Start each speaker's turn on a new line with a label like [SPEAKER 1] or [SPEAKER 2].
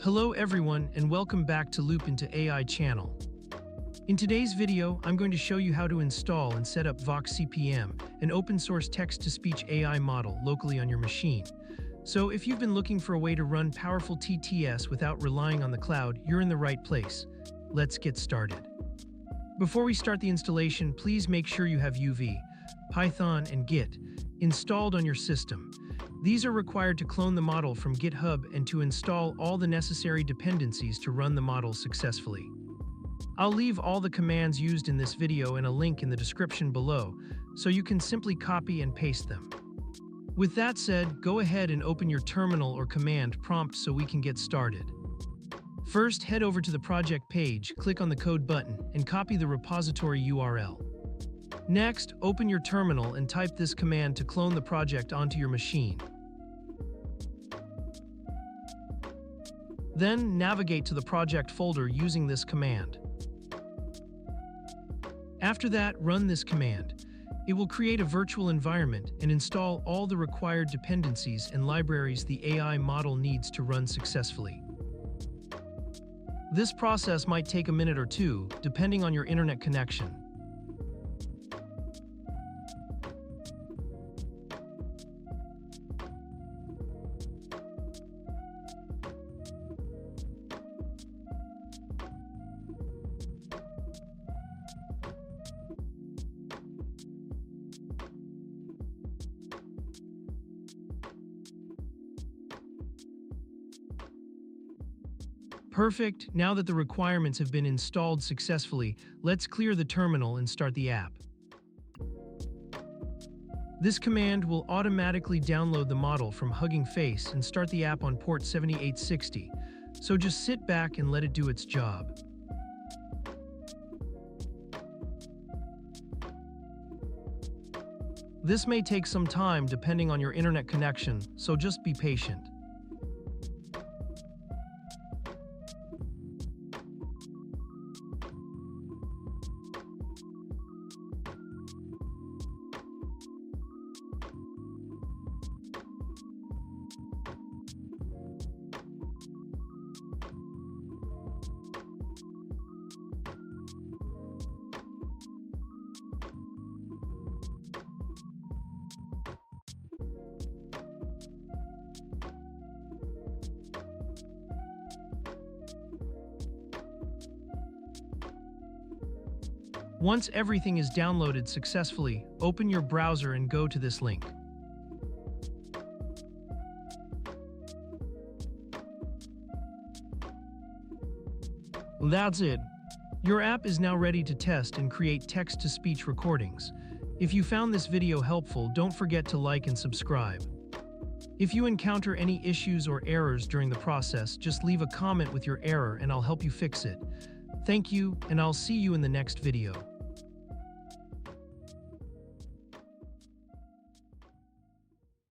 [SPEAKER 1] Hello everyone and welcome back to Loop into AI channel. In today's video, I'm going to show you how to install and set up Vox CPM, an open source text-to-speech AI model locally on your machine. So if you've been looking for a way to run powerful TTS without relying on the cloud, you're in the right place. Let's get started. Before we start the installation, please make sure you have UV, Python, and Git installed on your system. These are required to clone the model from GitHub and to install all the necessary dependencies to run the model successfully. I'll leave all the commands used in this video in a link in the description below, so you can simply copy and paste them. With that said, go ahead and open your terminal or command prompt so we can get started. First, head over to the project page, click on the code button, and copy the repository URL. Next, open your terminal and type this command to clone the project onto your machine. Then, navigate to the project folder using this command. After that, run this command. It will create a virtual environment and install all the required dependencies and libraries the AI model needs to run successfully. This process might take a minute or two, depending on your internet connection. Perfect. Now that the requirements have been installed successfully, let's clear the terminal and start the app. This command will automatically download the model from Hugging Face and start the app on port 7860, so just sit back and let it do its job. This may take some time depending on your internet connection, so just be patient. Once everything is downloaded successfully, open your browser and go to this link. That's it. Your app is now ready to test and create text-to-speech recordings. If you found this video helpful, don't forget to like and subscribe. If you encounter any issues or errors during the process, just leave a comment with your error and I'll help you fix it. Thank you, and I'll see you in the next video.